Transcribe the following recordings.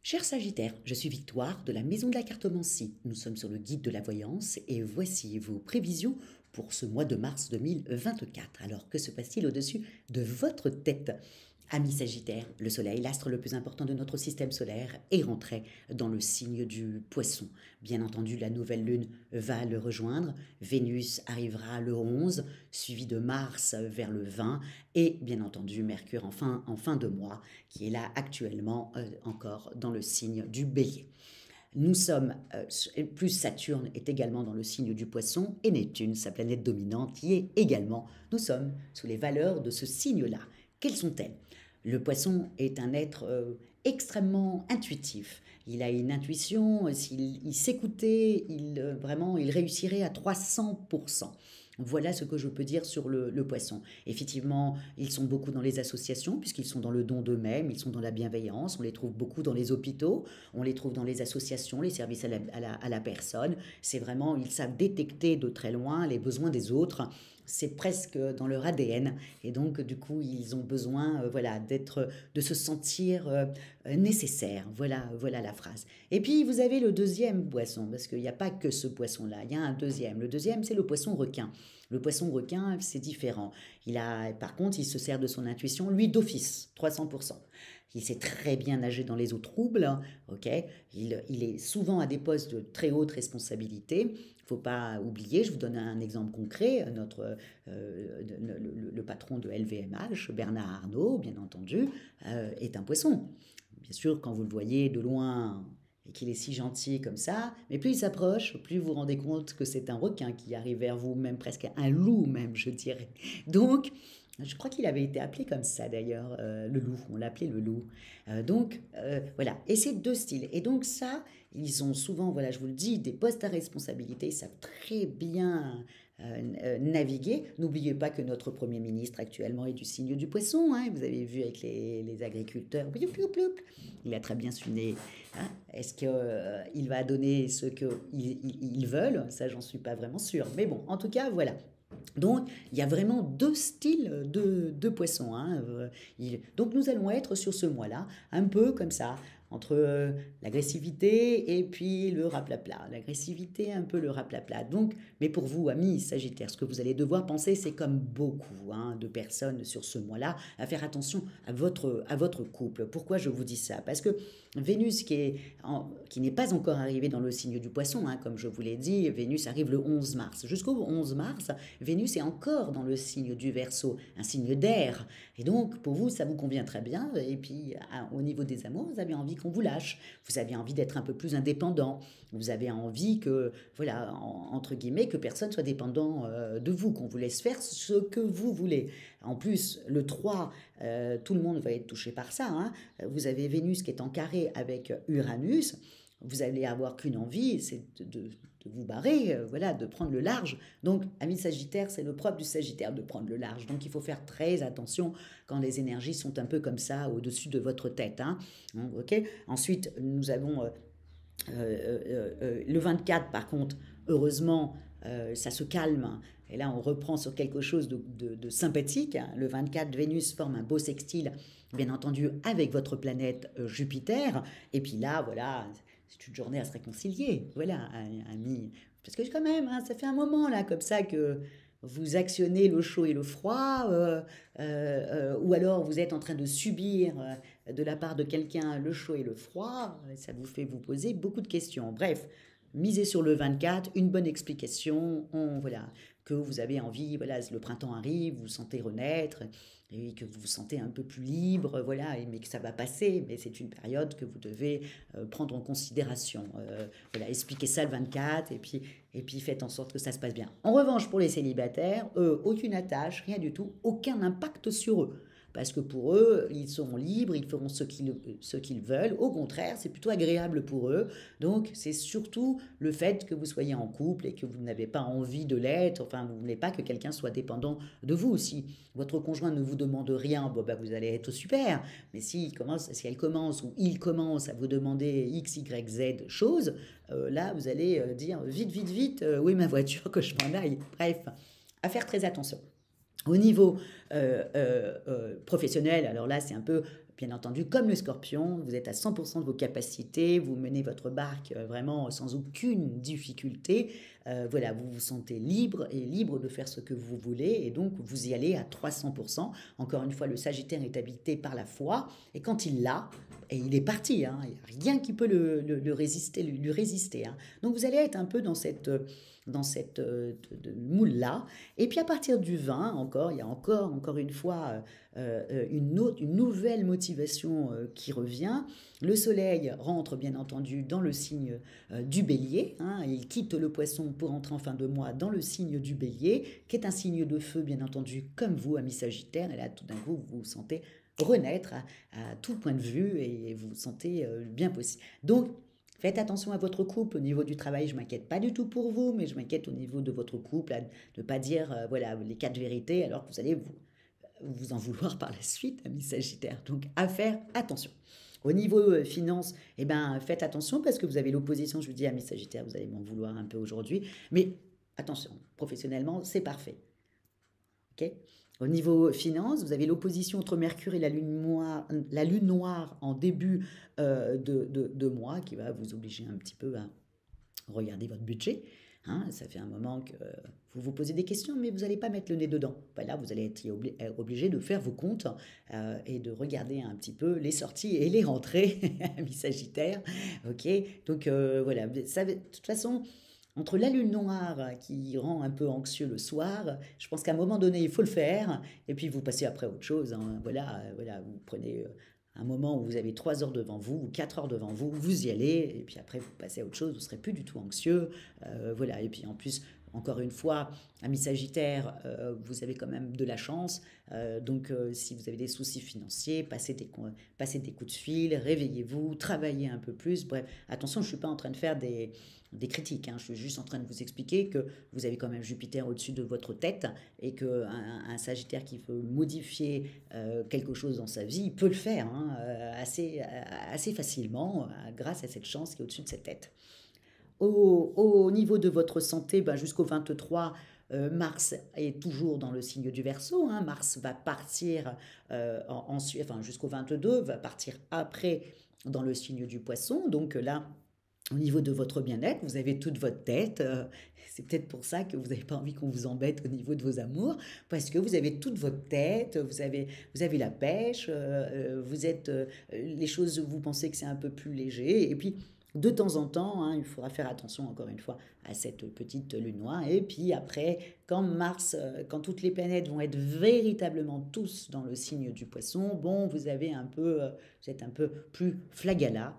Cher Sagittaire, je suis Victoire de la Maison de la Cartomancie. Nous sommes sur le guide de la voyance et voici vos prévisions pour ce mois de mars 2024. Alors que se passe-t-il au-dessus de votre tête? Ami Sagittaire, le Soleil, l'astre le plus important de notre système solaire, est rentré dans le signe du Poisson. Bien entendu, la nouvelle lune va le rejoindre. Vénus arrivera le 11, suivi de Mars vers le 20 et bien entendu Mercure en fin de mois, qui est là actuellement encore dans le signe du Bélier. Nous sommes, plus Saturne est également dans le signe du Poisson et Neptune, sa planète dominante, y est également. Nous sommes sous les valeurs de ce signe-là. Quelles sont-elles? Le Poisson est un être extrêmement intuitif. Il a une intuition, s'il s'écoutait, vraiment, il réussirait à 300%. Voilà ce que je peux dire sur le Poisson. Effectivement, ils sont beaucoup dans les associations, puisqu'ils sont dans le don d'eux-mêmes, ils sont dans la bienveillance, on les trouve beaucoup dans les hôpitaux, on les trouve dans les associations, les services à la personne. C'est vraiment, ils savent détecter de très loin les besoins des autres. C'est presque dans leur ADN. Et donc, du coup, ils ont besoin voilà, de se sentir nécessaire. Voilà la phrase. Et puis, vous avez le deuxième poisson, parce qu'il n'y a pas que ce poisson-là, il y a un deuxième. Le deuxième, c'est le poisson requin. Le poisson requin, c'est différent. Par contre, il se sert de son intuition, lui, d'office, 300%. Il sait très bien nager dans les eaux troubles, ok. Il est souvent à des postes de très haute responsabilité. Il ne faut pas oublier, je vous donne un exemple concret, le patron de LVMH, Bernard Arnault, bien entendu, est un poisson. Bien sûr, quand vous le voyez de loin et qu'il est si gentil comme ça, mais plus il s'approche, plus vous vous rendez compte que c'est un requin qui arrive vers vous, même presque un loup même, je dirais. Donc, je crois qu'il avait été appelé comme ça d'ailleurs, le loup, on l'appelait le loup. Voilà, et c'est deux styles. Et donc ça, ils ont souvent, voilà, je vous le dis, des postes à responsabilité, ils savent très bien naviguer. N'oubliez pas que notre Premier ministre actuellement est du signe du Poisson, hein, vous avez vu avec les agriculteurs, il a très bien suivi. Hein. Est-ce qu'il va donner ce qu'ils veulent? Ça, j'en suis pas vraiment sûre. Mais bon, en tout cas, voilà. Donc, il y a vraiment deux styles de poissons. Hein. Donc, nous allons être sur ce mois-là, un peu comme ça, entre l'agressivité et puis le raplapla. L'agressivité, un peu le raplapla. Donc, mais pour vous, amis Sagittaires, ce que vous allez devoir penser, c'est comme beaucoup de personnes sur ce mois-là, à faire attention à votre couple. Pourquoi je vous dis ça? Parce que Vénus, qui n'est pas encore arrivée dans le signe du Poisson, comme je vous l'ai dit, Vénus arrive le 11 mars. Jusqu'au 11 mars, Vénus est encore dans le signe du Verseau, un signe d'air. Et donc, pour vous, ça vous convient très bien. Et puis, au niveau des amours, vous avez envie qu'on vous lâche. Vous avez envie d'être un peu plus indépendant. Vous avez envie que, voilà, entre guillemets, que personne soit dépendant de vous, qu'on vous laisse faire ce que vous voulez. En plus, le 3, tout le monde va être touché par ça. Hein. Vous avez Vénus qui est en carré avec Uranus. Vous allez avoir qu'une envie, c'est de vous barrer, voilà, de prendre le large. Donc, ami Sagittaire, c'est le propre du Sagittaire de prendre le large. Donc, il faut faire très attention quand les énergies sont un peu comme ça au-dessus de votre tête. Hein. Okay. Ensuite, nous avons le 24, par contre, heureusement, ça se calme. Et là, on reprend sur quelque chose de sympathique. Le 24, Vénus forme un beau sextile, bien entendu, avec votre planète Jupiter. Et puis là, voilà, c'est une journée à se réconcilier. Voilà, ami. Parce que quand même, ça fait un moment, là, comme ça, que vous actionnez le chaud et le froid, ou alors vous êtes en train de subir de la part de quelqu'un le chaud et le froid, ça vous fait vous poser beaucoup de questions. Bref, misez sur le 24, une bonne explication, voilà, que vous avez envie, voilà, le printemps arrive, vous vous sentez renaître, et que vous vous sentez un peu plus libre, voilà, mais que ça va passer, mais c'est une période que vous devez prendre en considération. Voilà, expliquez ça le 24, et puis faites en sorte que ça se passe bien. En revanche, pour les célibataires, aucune attache, rien du tout, aucun impact sur eux. Parce que pour eux, ils seront libres, ils feront ce qu'ils veulent. Au contraire, c'est plutôt agréable pour eux. Donc, c'est surtout le fait que vous soyez en couple et que vous n'avez pas envie de l'être. Enfin, vous ne voulez pas que quelqu'un soit dépendant de vous. Si votre conjoint ne vous demande rien, bon, bah, vous allez être super. Mais si elle commence ou il commence à vous demander X, Y, Z choses, là, vous allez dire vite, vite, vite, oui, ma voiture, que je m'en aille. Bref, à faire très attention. Au niveau professionnel, alors là, c'est un peu bien entendu, comme le Scorpion, vous êtes à 100% de vos capacités, vous menez votre barque vraiment sans aucune difficulté. Voilà, vous vous sentez libre et libre de faire ce que vous voulez et donc vous y allez à 300%. Encore une fois, le Sagittaire est habité par la foi et quand il l'a, et il est parti, hein, il n'y a rien qui peut le résister, lui résister, hein. Donc vous allez être un peu dans cette moule-là. Et puis à partir du 20, encore, il y a encore une fois une nouvelle motivation qui revient. Le soleil rentre bien entendu dans le signe du bélier, hein, il quitte le poisson pour entrer en fin de mois dans le signe du bélier, qui est un signe de feu bien entendu comme vous, amis Sagittaire, et là tout d'un coup vous vous sentez renaître à tout point de vue et vous vous sentez bien possible. Donc, faites attention à votre couple. Au niveau du travail, je ne m'inquiète pas du tout pour vous, mais je m'inquiète au niveau de votre couple, de ne pas dire voilà, les 4 vérités, alors que vous allez vous en vouloir par la suite, amis Sagittaire. Donc, à faire attention. Au niveau finance, eh ben, faites attention parce que vous avez l'opposition. Je vous dis, amis Sagittaire, vous allez m'en vouloir un peu aujourd'hui. Mais attention, professionnellement, c'est parfait. Ok. Au niveau finance, vous avez l'opposition entre Mercure et la lune noire en début de mois qui va vous obliger un petit peu à regarder votre budget. Hein, ça fait un moment que vous vous posez des questions, mais vous n'allez pas mettre le nez dedans. Ben là, vous allez être obligé de faire vos comptes et de regarder un petit peu les sorties et les rentrées, amis Sagittaire. Ok, donc voilà, ça, de toute façon, entre la lune noire qui rend un peu anxieux le soir, je pense qu'à un moment donné, il faut le faire, et puis vous passez après à autre chose, hein. Voilà, voilà, vous prenez un moment où vous avez 3 heures devant vous, ou 4 heures devant vous, vous y allez, et puis après vous passez à autre chose, vous ne serez plus du tout anxieux. Voilà, et puis en plus, encore une fois, amis Sagittaire, vous avez quand même de la chance, donc si vous avez des soucis financiers, passez des coups de fil, réveillez-vous, travaillez un peu plus, bref, attention, je ne suis pas en train de faire des critiques, hein. Je suis juste en train de vous expliquer que vous avez quand même Jupiter au-dessus de votre tête et qu'un un Sagittaire qui veut modifier quelque chose dans sa vie, il peut le faire, hein, assez facilement grâce à cette chance qui est au-dessus de cette tête. Au niveau de votre santé, ben jusqu'au 23, Mars est toujours dans le signe du Verseau, hein. Mars va partir ensuite, enfin jusqu'au 22, va partir après dans le signe du Poisson. Donc là, au niveau de votre bien-être, vous avez toute votre tête. C'est peut-être pour ça que vous n'avez pas envie qu'on vous embête au niveau de vos amours, parce que vous avez toute votre tête, vous avez la pêche, vous êtes les choses, vous pensez que c'est un peu plus léger. Et puis, de temps en temps, hein, il faudra faire attention encore une fois à cette petite lune noire. Et puis après, quand Mars, quand toutes les planètes vont être véritablement tous dans le signe du Poisson, bon, vous êtes un peu plus flagada.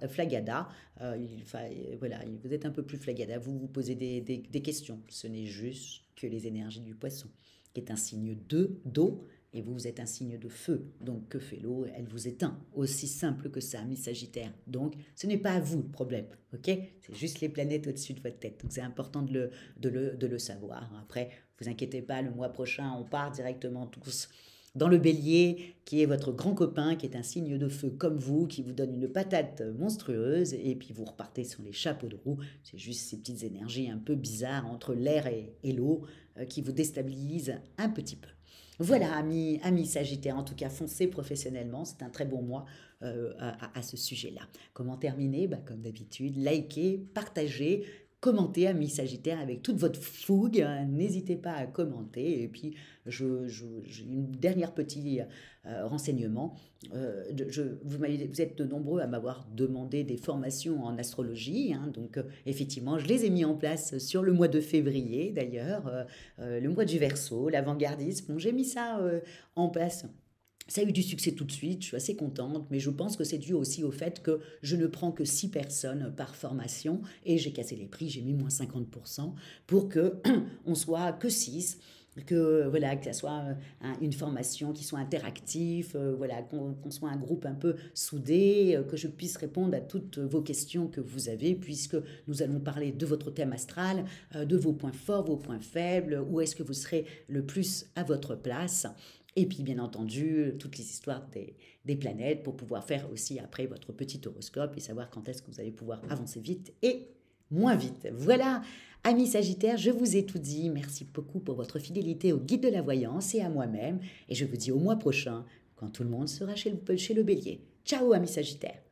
Voilà, vous êtes un peu plus flagada. Vous vous posez des questions. Ce n'est juste que les énergies du Poisson, qui est un signe d'eau. Et vous êtes un signe de feu, donc que fait l'eau? Elle vous éteint. Aussi simple que ça, mi Sagittaire. Donc, ce n'est pas à vous le problème, ok? C'est juste les planètes au-dessus de votre tête. Donc, c'est important de le savoir. Après, vous inquiétez pas, le mois prochain, on part directement tous dans le Bélier, qui est votre grand copain, qui est un signe de feu comme vous, qui vous donne une patate monstrueuse, et puis vous repartez sur les chapeaux de roue. C'est juste ces petites énergies un peu bizarres entre l'air et l'eau qui vous déstabilisent un petit peu. Voilà, amis Sagittaire, en tout cas, foncez professionnellement, c'est un très bon mois à ce sujet-là. Comment terminer? Bah, comme d'habitude, likez, partagez, commentez, amis Sagittaire, avec toute votre fougue. N'hésitez pas à commenter. Et puis, j'ai une dernière petit renseignement. Vous êtes de nombreux à m'avoir demandé des formations en astrologie, hein, donc effectivement, je les ai mis en place sur le mois de février, d'ailleurs, le mois du Verseau, l'avant-gardisme. Bon, j'ai mis ça en place. Ça a eu du succès tout de suite, je suis assez contente, mais je pense que c'est dû aussi au fait que je ne prends que 6 personnes par formation et j'ai cassé les prix, j'ai mis moins 50% pour que on soit que 6, que voilà, que ça soit une formation qui soit interactive, voilà, qu'on soit un groupe un peu soudé, que je puisse répondre à toutes vos questions que vous avez, puisque nous allons parler de votre thème astral, de vos points forts, vos points faibles, où est-ce que vous serez le plus à votre place. Et puis, bien entendu, toutes les histoires des planètes pour pouvoir faire aussi après votre petit horoscope et savoir quand est-ce que vous allez pouvoir avancer vite et moins vite. Voilà, amis Sagittaires, je vous ai tout dit. Merci beaucoup pour votre fidélité au guide de la voyance et à moi-même. Et je vous dis au mois prochain, quand tout le monde sera chez le Bélier. Ciao amis Sagittaires!